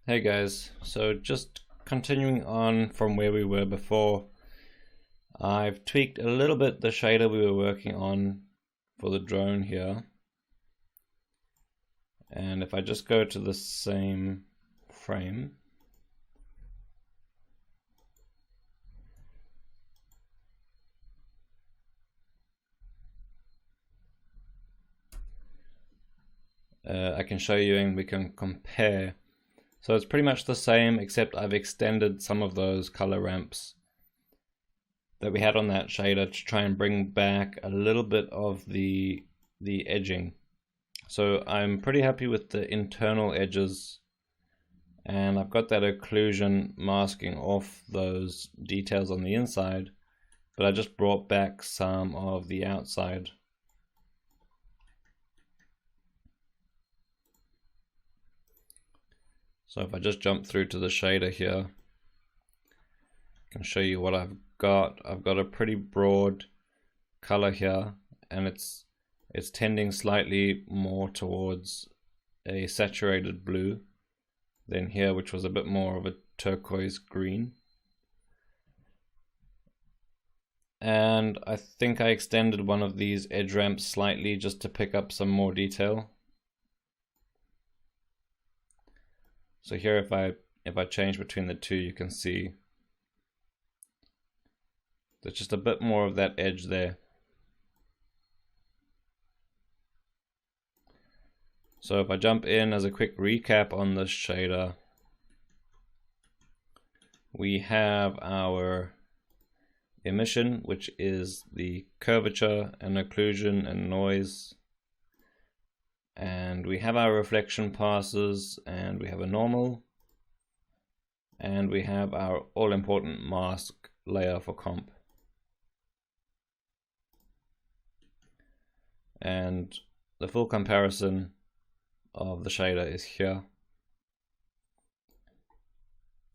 Hey guys, so just continuing on from where we were before, I've tweaked a little bit the shader we were working on for the drone here. And if I just go to the same frame, I can show you and we can compare. So it's pretty much the same, except I've extended some of those color ramps that we had on that shader to try and bring back a little bit of the edging. So I'm pretty happy with the internal edges, and I've got that occlusion masking off those details on the inside, but I just brought back some of the outside. So if I just jump through to the shader here, I can show you what I've got. I've got a pretty broad color here, and it's tending slightly more towards a saturated blue than here, which was a bit more of a turquoise green. And I think I extended one of these edge ramps slightly just to pick up some more detail. So here, if I change between the two, you can see there's just a bit more of that edge there. So if I jump in as a quick recap on this shader, we have our emission, which is the curvature and occlusion and noise. And we have our reflection passes, and we have a normal, and we have our all-important mask layer for comp. And the full comparison of the shader is here.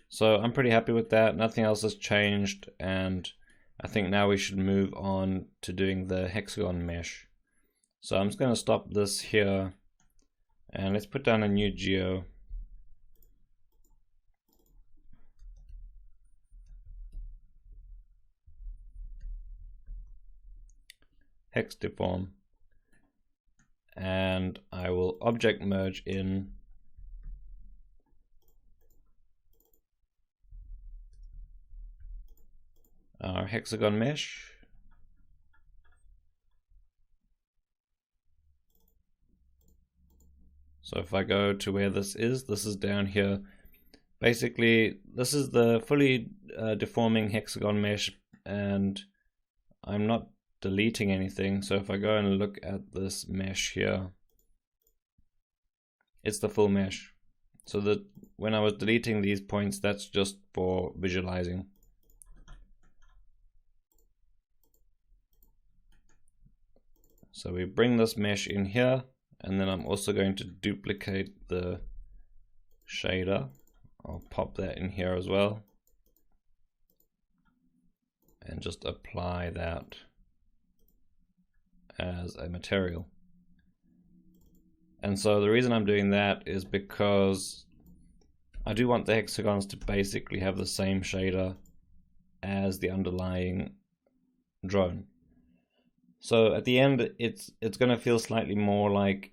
So I'm pretty happy with that. Nothing else has changed, and I think now we should move on to doing the hexagon mesh. So I'm just going to stop this here, and let's put down a new geo. Hex deform. And I will object merge in our hexagon mesh. So if I go to where this is down here. Basically, this is the fully deforming hexagon mesh, and I'm not deleting anything. So if I go and look at this mesh here, it's the full mesh. So that when I was deleting these points, that's just for visualizing. So we bring this mesh in here, and then I'm also going to duplicate the shader. I'll pop that in here as well, and just apply that as a material. And so the reason I'm doing that is because I do want the hexagons to basically have the same shader as the underlying drone. So at the end, it's going to feel slightly more like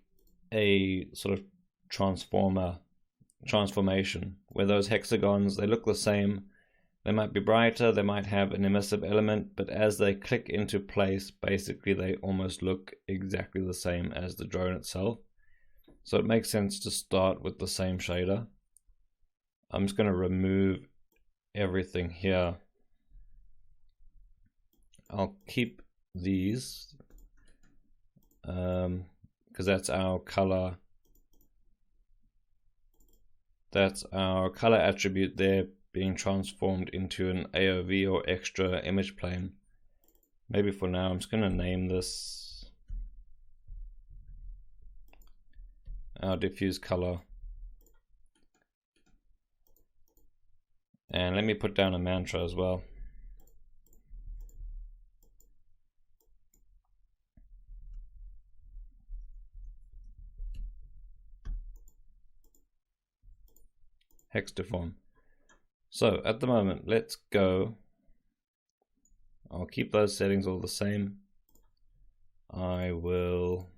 a sort of transformation, where those hexagons, they look the same. They might be brighter, they might have an emissive element, but as they click into place, basically they almost look exactly the same as the drone itself. So it makes sense to start with the same shader. I'm just going to remove everything here. I'll keep these because that's our color. That's our color attribute there being transformed into an AOV or extra image plane. Maybe for now I'm just going to name this our diffuse color. And let me put down a mantra as well. hex deform. So at the moment, let's go. I'll keep those settings all the same. I will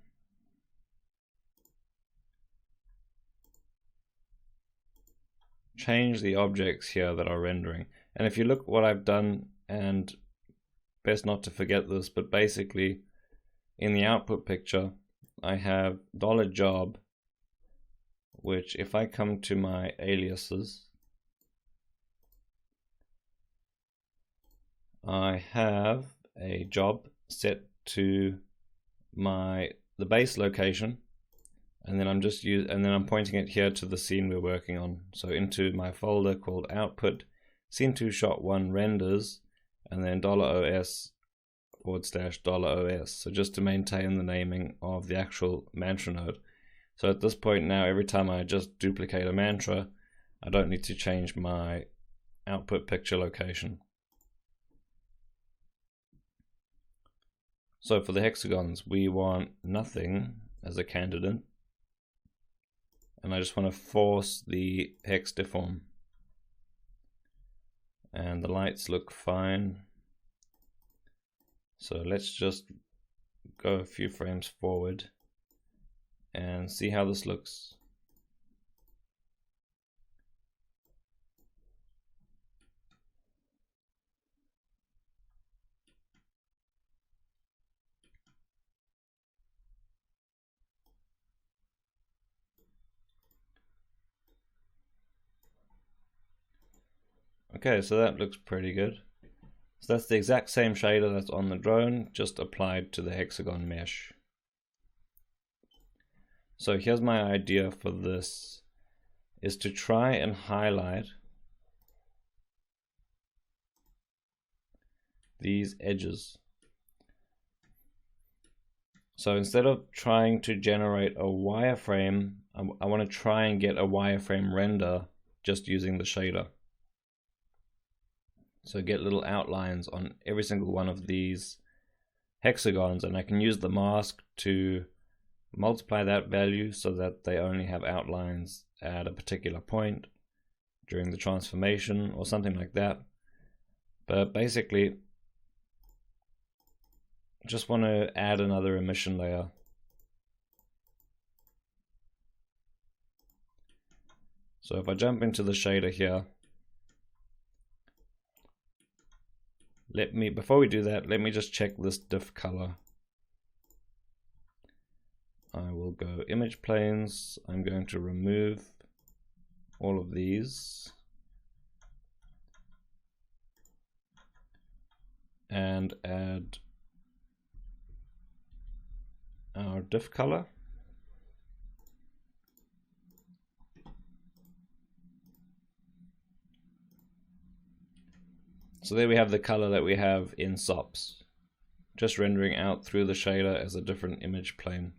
change the objects here that are rendering. And if you look what I've done, and best not to forget this, but basically in the output picture, I have $job, which if I come to my aliases, I have a job set to the base location, and then I'm pointing it here to the scene we're working on. So into my folder called output, scene2 shot1 renders, and then $OS $OS. So just to maintain the naming of the actual mantra node. So at this point now, every time I just duplicate a mantra, I don't need to change my output picture location. So for the hexagons, we want nothing as a candidate. And I just want to force the hex deform. And the lights look fine. So let's just go a few frames forward and see how this looks. Okay, so that looks pretty good. So that's the exact same shader that's on the drone, just applied to the hexagon mesh. So here's my idea for this, is to try and highlight these edges. So instead of trying to generate a wireframe, I want to try and get a wireframe render just using the shader. So get little outlines on every single one of these hexagons, and I can use the mask to multiply that value so that they only have outlines at a particular point during the transformation or something like that. But basically, just want to add another emission layer. So if I jump into the shader here, before we do that, let me just check this diff color. I will go image planes. I'm going to remove all of these and add our diff color. So there we have the color that we have in SOPs, just rendering out through the shader as a different image plane.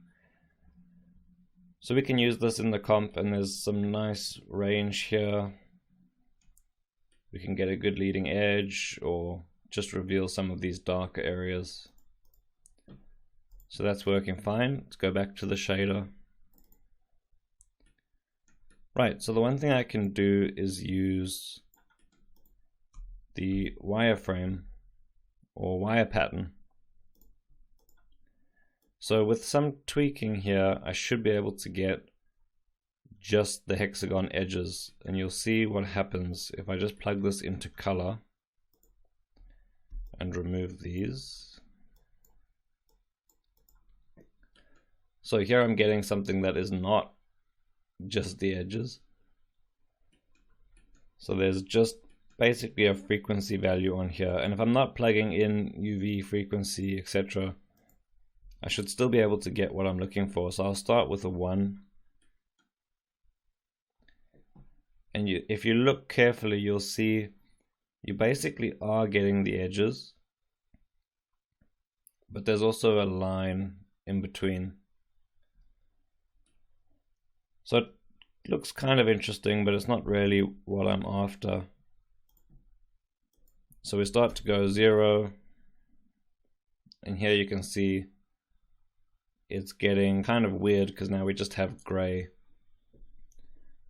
So we can use this in the comp, and there's some nice range here. We can get a good leading edge or just reveal some of these darker areas. So that's working fine. Let's go back to the shader. Right, so the one thing I can do is use the wireframe or wire pattern. So with some tweaking here, I should be able to get just the hexagon edges, and you'll see what happens if I just plug this into color and remove these. So here I'm getting something that is not just the edges. So there's just basically a frequency value on here, and if I'm not plugging in UV frequency, etc., I should still be able to get what I'm looking for. So I'll start with a 1, and if you look carefully, you'll see you basically are getting the edges, but there's also a line in between. So it looks kind of interesting, but it's not really what I'm after. So we start to go 0, and here you can see it's getting kind of weird because now we just have gray.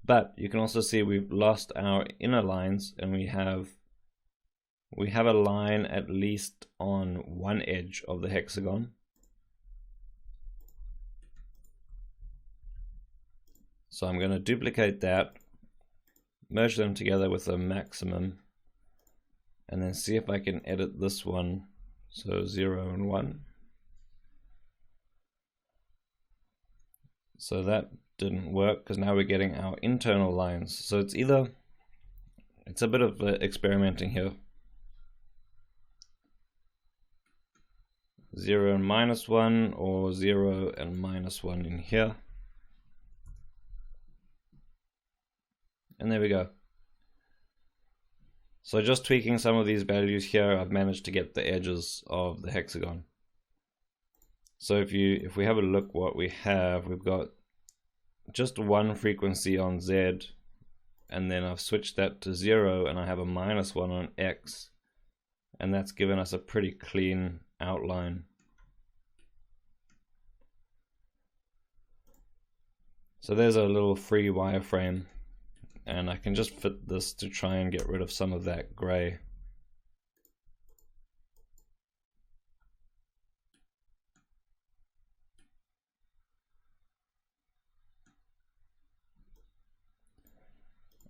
But you can also see we've lost our inner lines, and we have a line at least on one edge of the hexagon. So I'm going to duplicate that, merge them together with a maximum, and then see if I can edit this one. So 0 and 1. So that didn't work because now we're getting our internal lines. So it's a bit of experimenting here. 0 and -1, or 0 and -1 in here. And there we go. So just tweaking some of these values here, I've managed to get the edges of the hexagon. So if we have a look what we have, we've got just one frequency on Z, and then I've switched that to 0, and I have a -1 on X, and that's given us a pretty clean outline. So there's a little free wireframe, and I can just fit this to try and get rid of some of that gray.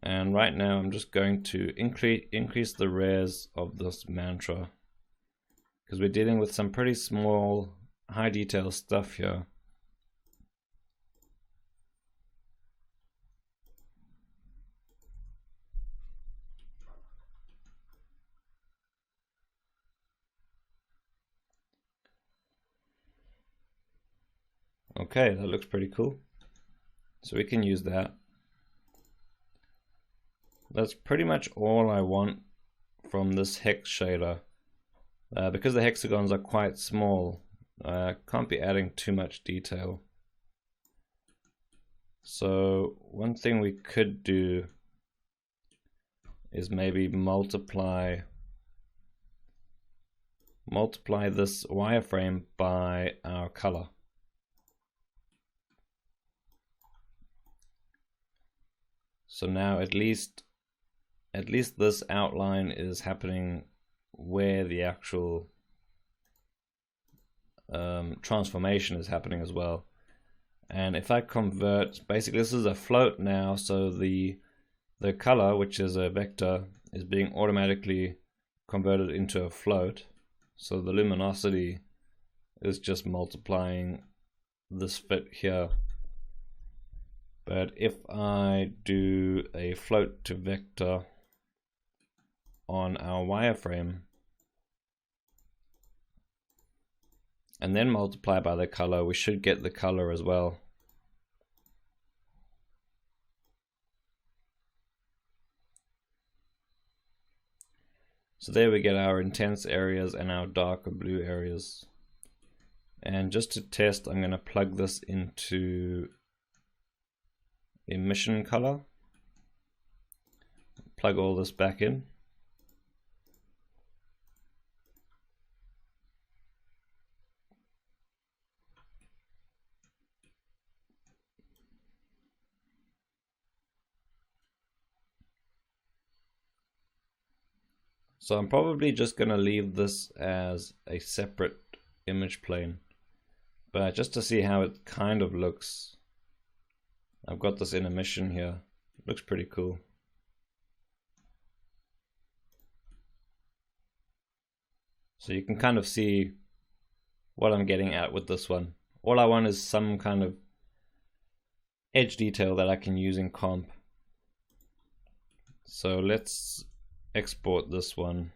And right now I'm just going to increase the res of this mantra, because we're dealing with some pretty small, high detail stuff here. Okay, that looks pretty cool. So we can use that. That's pretty much all I want from this hex shader. Because the hexagons are quite small, I can't be adding too much detail. So one thing we could do is maybe multiply this wireframe by our color. So now at least this outline is happening where the actual transformation is happening as well. And if I convert, basically this is a float now, so the color, which is a vector, is being automatically converted into a float. So the luminosity is just multiplying this fit here. But if I do a float to vector on our wireframe and then multiply by the color, we should get the color as well. So there we get our intense areas and our darker blue areas. And just to test, I'm going to plug this into emission color, plug all this back in. So I'm probably just going to leave this as a separate image plane, but just to see how it kind of looks, I've got this in emission here. It looks pretty cool. So you can kind of see what I'm getting at with this one. All I want is some kind of edge detail that I can use in comp. So let's export this one.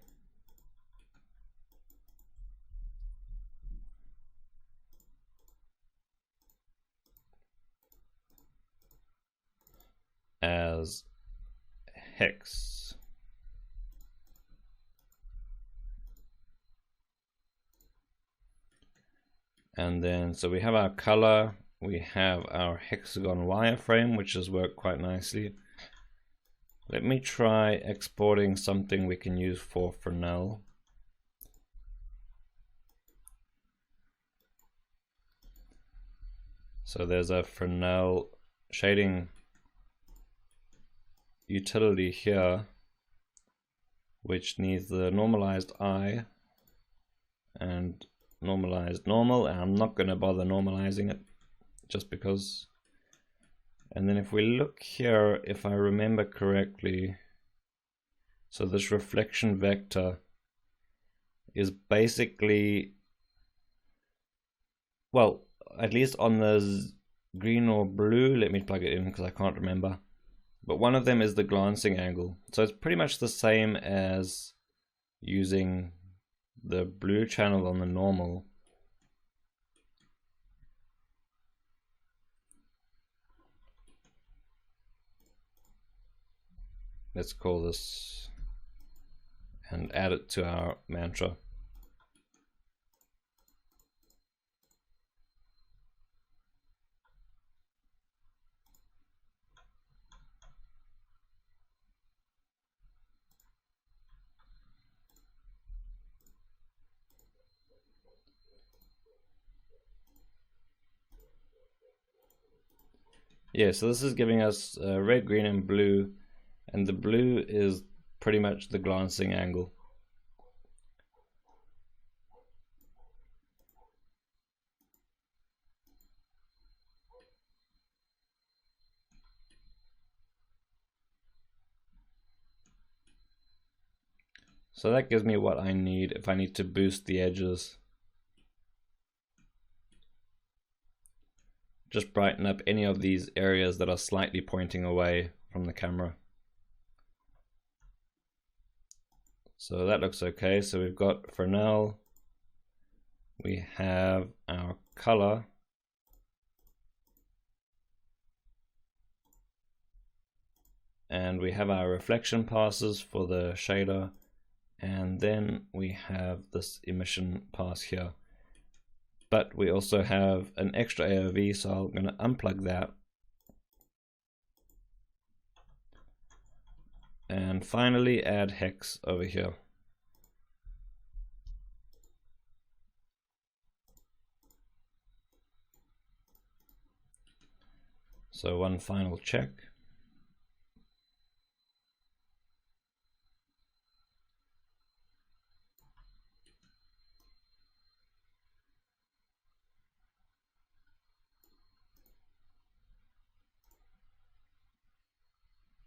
As hex. And then, so we have our color, we have our hexagon wireframe, which has worked quite nicely. Let me try exporting something we can use for Fresnel. So there's a Fresnel shading utility here which needs the normalized eye and normalized normal, and I'm not going to bother normalizing it just because. And then if we look here, if I remember correctly, so this reflection vector is basically, well, at least on the green or blue, let me plug it in because I can't remember, but one of them is the glancing angle. So it's pretty much the same as using the blue channel on the normal. Let's call this and add it to our mantra. Yeah, so this is giving us red, green, and blue, and the blue is pretty much the glancing angle. So that gives me what I need if I need to boost the edges. Just brighten up any of these areas that are slightly pointing away from the camera. So that looks okay. So we've got Fresnel, we have our color, and we have our reflection passes for the shader, and then we have this emission pass here. But we also have an extra AOV, so I'm going to unplug that. And finally add hex over here. So one final check.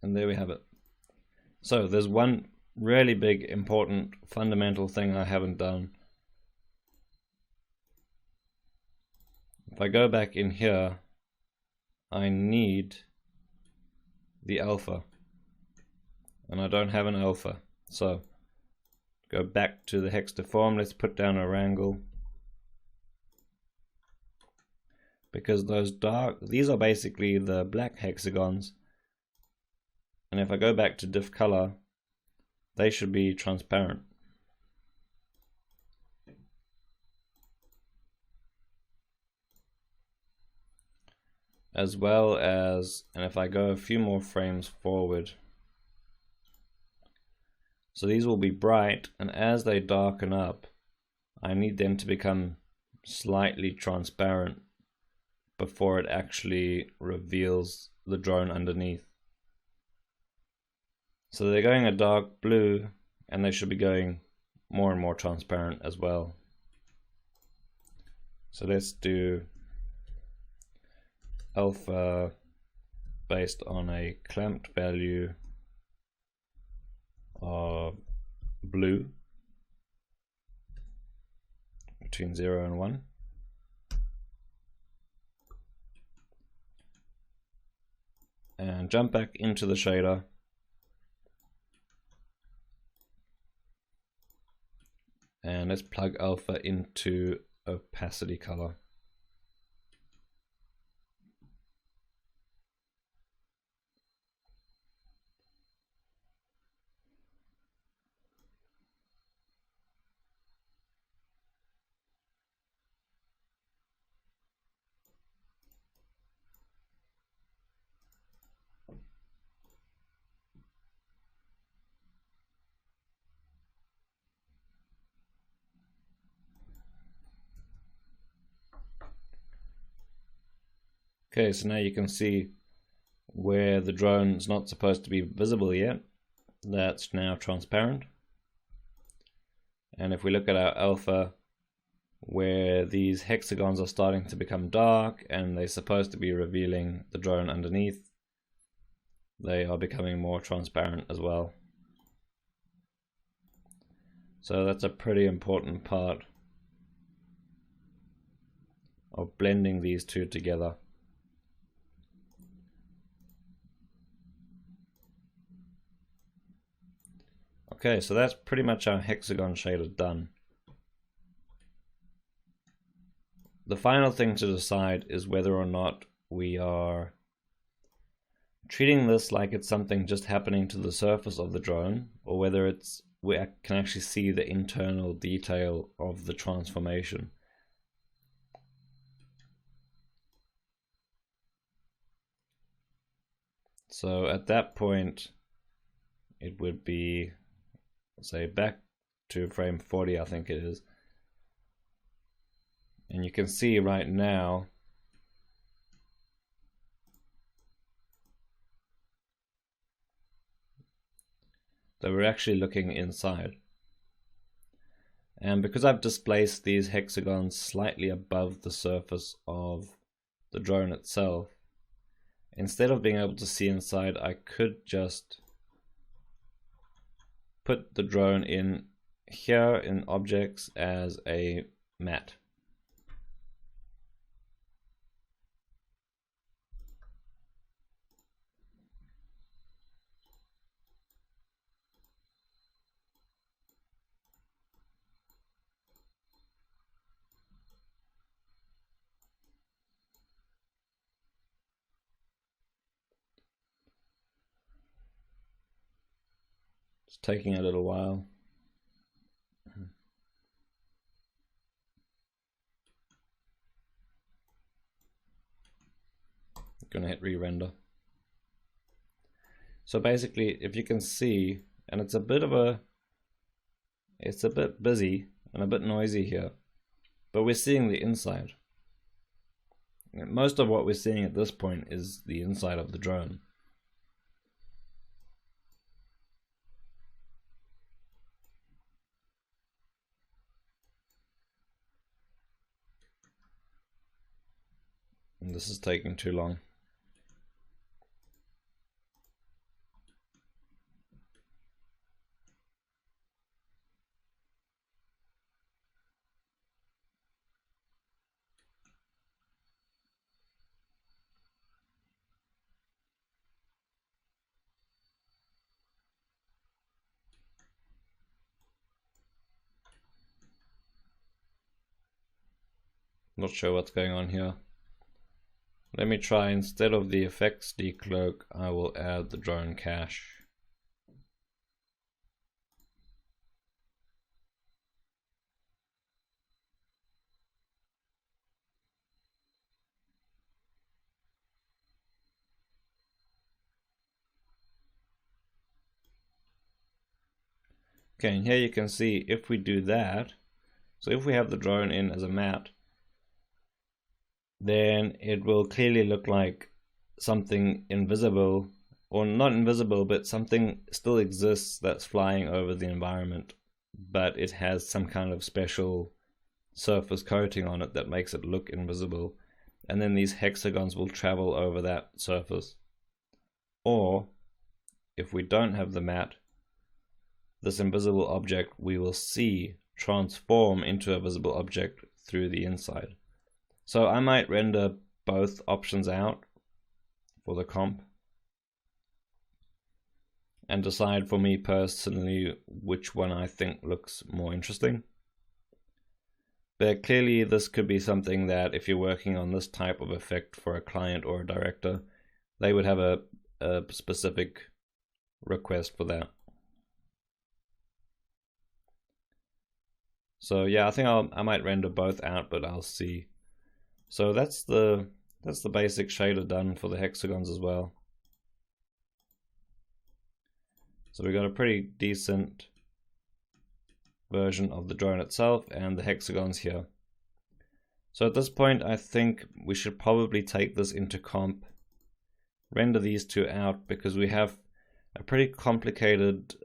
And there we have it. So there's one really big, important, fundamental thing I haven't done. If I go back in here, I need the alpha, and I don't have an alpha. So go back to the hex deform, let's put down a wrangle. Because those dark, these are basically the black hexagons. And if I go back to diff color, they should be transparent. As well as, and if I go a few more frames forward, so these will be bright, and as they darken up, I need them to become slightly transparent before it actually reveals the drone underneath. So they're going a dark blue, and they should be going more and more transparent as well. So let's do alpha based on a clamped value of blue between 0 and 1. And jump back into the shader. And let's plug alpha into opacity color. Okay, so now you can see where the drone is not supposed to be visible yet, that's now transparent. And if we look at our alpha, where these hexagons are starting to become dark and they're supposed to be revealing the drone underneath, they are becoming more transparent as well. So that's a pretty important part of blending these two together. Okay, so that's pretty much our hexagon shader done. The final thing to decide is whether or not we are treating this like it's something just happening to the surface of the drone, or whether we can actually see the internal detail of the transformation. So at that point, it would be, say, back to frame 40, I think it is. And you can see right now that we're actually looking inside. And because I've displaced these hexagons slightly above the surface of the drone itself, instead of being able to see inside, I could just put the drone in here in objects as a matte. It's taking a little while. Gonna hit re-render. So basically, if you can see, and it's a bit busy and a bit noisy here, but we're seeing the inside. Most of what we're seeing at this point is the inside of the drone. And this is taking too long. Not sure what's going on here. Let me try, instead of the effects decloak, I will add the drone cache. Okay, and here you can see if we do that, so if we have the drone in as a matte, then it will clearly look like something invisible, or not invisible, but something still exists that's flying over the environment, but it has some kind of special surface coating on it that makes it look invisible, and then these hexagons will travel over that surface. Or if we don't have the matte, this invisible object we will see transform into a visible object through the inside. So I might render both options out for the comp and decide for me personally which one I think looks more interesting. But clearly this could be something that if you're working on this type of effect for a client or a director, they would have a specific request for that. So yeah, I think I might render both out, but I'll see. So that's the basic shader done for the hexagons as well. So we got a pretty decent version of the drone itself and the hexagons here. So at this point, I think we should probably take this into comp, render these two out because we have a pretty complicated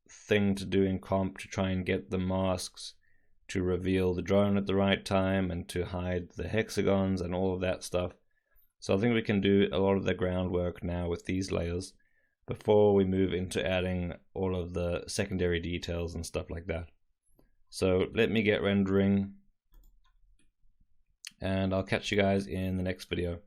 thing to do in comp to try and get the masks to reveal the drone at the right time and to hide the hexagons and all of that stuff. So I think we can do a lot of the groundwork now with these layers before we move into adding all of the secondary details and stuff like that. So let me get rendering, and I'll catch you guys in the next video.